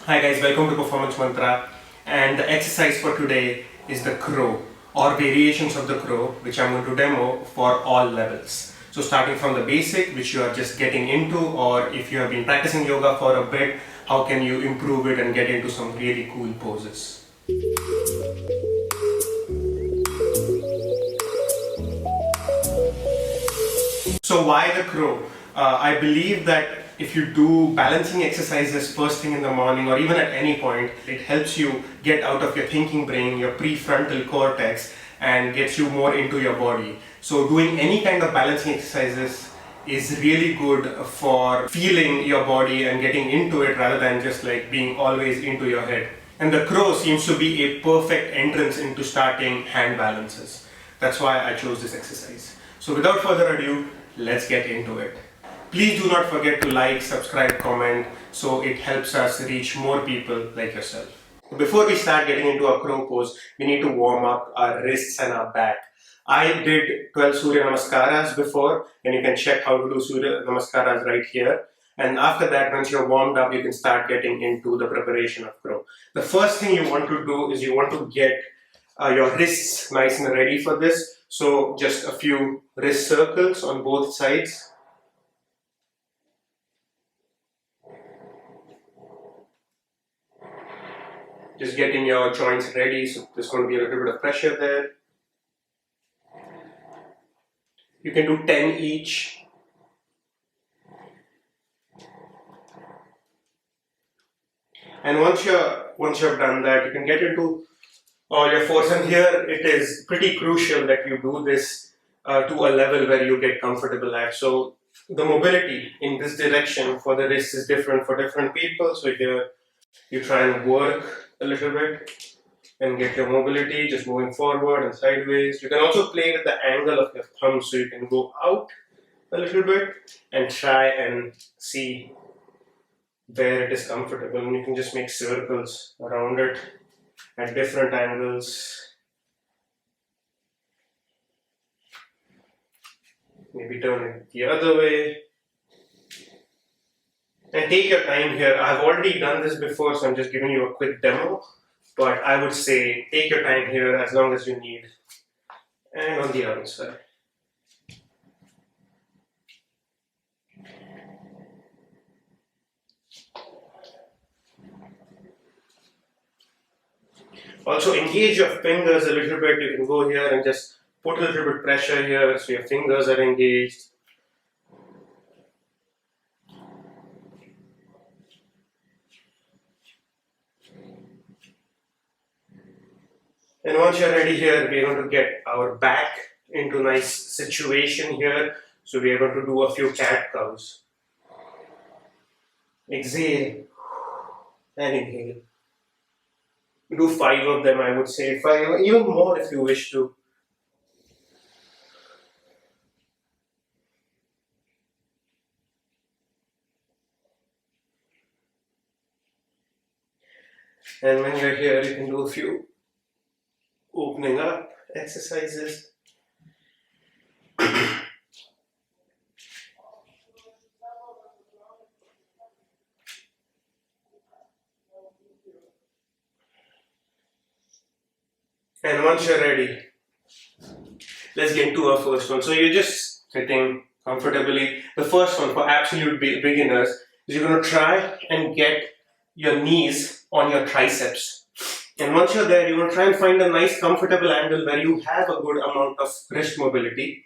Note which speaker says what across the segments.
Speaker 1: Hi guys, welcome to Performance Mantra, and the exercise for today is the crow or variations of the crow, which I'm going to demo for all levels. So starting from the basic, which you are just getting into, or if you have been practicing yoga for a bit, how can you improve it and get into some really cool poses. So why the crow? I believe that if you do balancing exercises first thing in the morning or even at any point, it helps you get out of your thinking brain, your prefrontal cortex, and gets you more into your body. So doing any kind of balancing exercises is really good for feeling your body and getting into it rather than just like being always into your head. And the crow seems to be a perfect entrance into starting hand balances. That's why I chose this exercise. So without further ado, let's get into it. Please do not forget to like, subscribe, comment, so it helps us reach more people like yourself. Before we start getting into our crow pose, we need to warm up our wrists and our back. I did 12 Surya Namaskaras before, and you can check how to do Surya Namaskaras right here. And after that, once you're warmed up, you can start getting into the preparation of crow. The first thing you want to do is you want to get your wrists nice and ready for this. So just a few wrist circles on both sides. Just getting your joints ready, so there's going to be a little bit of pressure there. You can do 10 each. And once you've done that, you can get into all your force. And here it is pretty crucial that you do this to a level where you get comfortable at. So the mobility in this direction for the wrist is different for different people. So here you try and work a little bit and get your mobility, just moving forward and sideways. You can also play with the angle of your thumb, so you can go out a little bit and try and see where it is comfortable, and you can just make circles around it at different angles. Maybe turn it the other way. And take your time here. I've already done this before, so I'm just giving you a quick demo. But I would say take your time here as long as you need. And on the other side. Also engage your fingers a little bit. You can go here and just put a little bit pressure here so your fingers are engaged. And once you're ready here, we're going to get our back into nice situation here. So we are going to do a few cat cows. Exhale and inhale. Do 5 of them, I would say. 5, even more if you wish to. And when you're here, you can do a few opening up exercises. And once you're ready, let's get into our first one. So you're just sitting comfortably. The first one for absolute beginners is you're going to try and get your knees on your triceps. And once you're there, you're going to try and find a nice comfortable angle where you have a good amount of wrist mobility.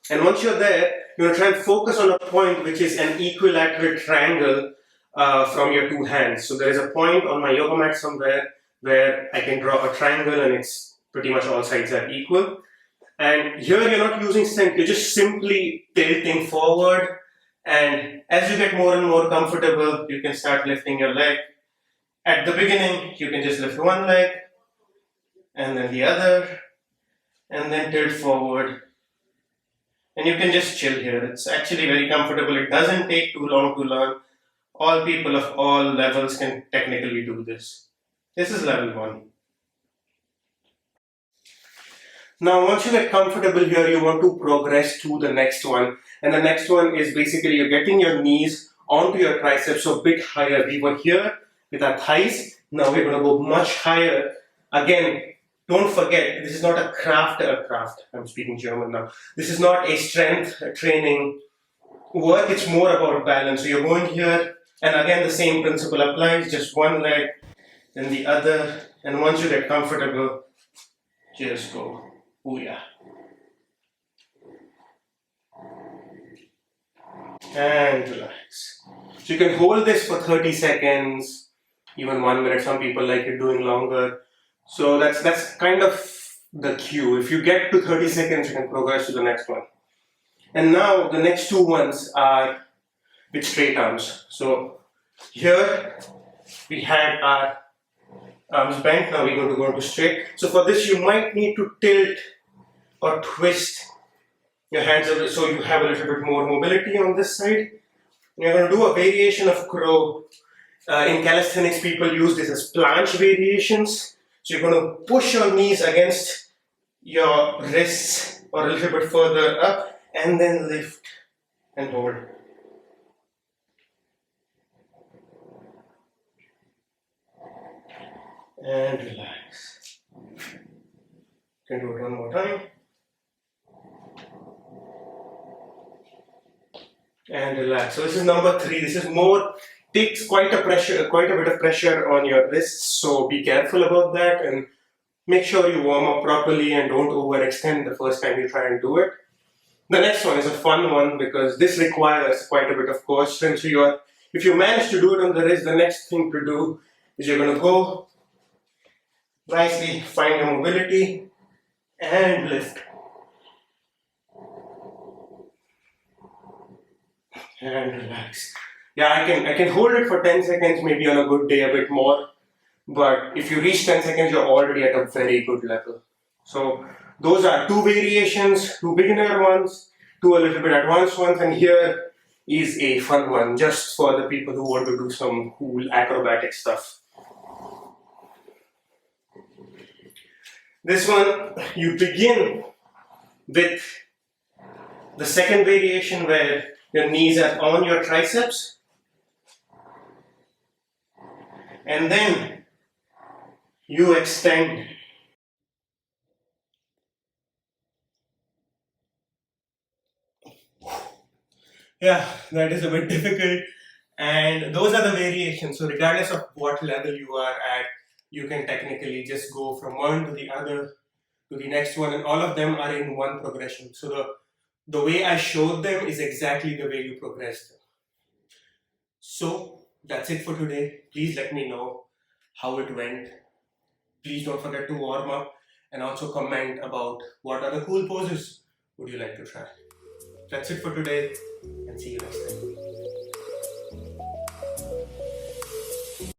Speaker 1: And once you're there, you're going to try and focus on a point which is an equilateral triangle from your two hands. So there is a point on my yoga mat somewhere where I can draw a triangle and it's pretty much all sides are equal. And here you're not using strength, you're just simply tilting forward. And as you get more and more comfortable, you can start lifting your leg. At the beginning, you can just lift one leg and then the other and then tilt forward. And you can just chill here. It's actually very comfortable. It doesn't take too long to learn. All people of all levels can technically do this. This is level 1. Now, once you get comfortable here, you want to progress to the next one. And the next one is basically you're getting your knees onto your triceps, so a bit higher. We were here with our thighs. Now we're going to go much higher. Again, don't forget, this is not a craft. I'm speaking German now. This is not a strength training work. It's more about balance. So you're going here, and again, the same principle applies. Just one leg, then the other. And once you get comfortable, just go. Booyah. And relax. So you can hold this for 30 seconds, even 1 minute. Some people like it doing longer. So that's kind of the cue. If you get to 30 seconds, you can progress to the next one. And now the next two ones are with straight arms. So here we had our arms bent. Now we're going to go into straight. So for this, you might need to tilt or twist your hands away so you have a little bit more mobility on this side. You're going to do a variation of crow. In calisthenics, people use this as planche variations. So you're going to push your knees against your wrists or a little bit further up and then lift and hold. And relax. You can do it one more time. And relax. So this is number 3. This is more, takes quite a bit of pressure on your wrists. So be careful about that and make sure you warm up properly and don't overextend the first time you try and do it. The next one is a fun one because this requires quite a bit of core strength. So if you manage to do it on the wrist, the next thing to do is you're going to go nicely, find your mobility and lift. And relax. Yeah, I can hold it for 10 seconds, maybe on a good day a bit more. But if you reach 10 seconds, you're already at a very good level. So those are 2 variations, 2 beginner ones, 2 a little bit advanced ones, and here is a fun one just for the people who want to do some cool acrobatic stuff. This one, you begin with the second variation where your knees are on your triceps, and then you extend. Yeah, that is a bit difficult, and those are the variations. So regardless of what level you are at, you can technically just go from one to the other to the next one, and all of them are in one progression. So the way I showed them is exactly the way you progress them. So that's it for today. Please let me know how it went. Please don't forget to warm up and also comment about what other cool poses would you like to try. That's it for today and see you next time.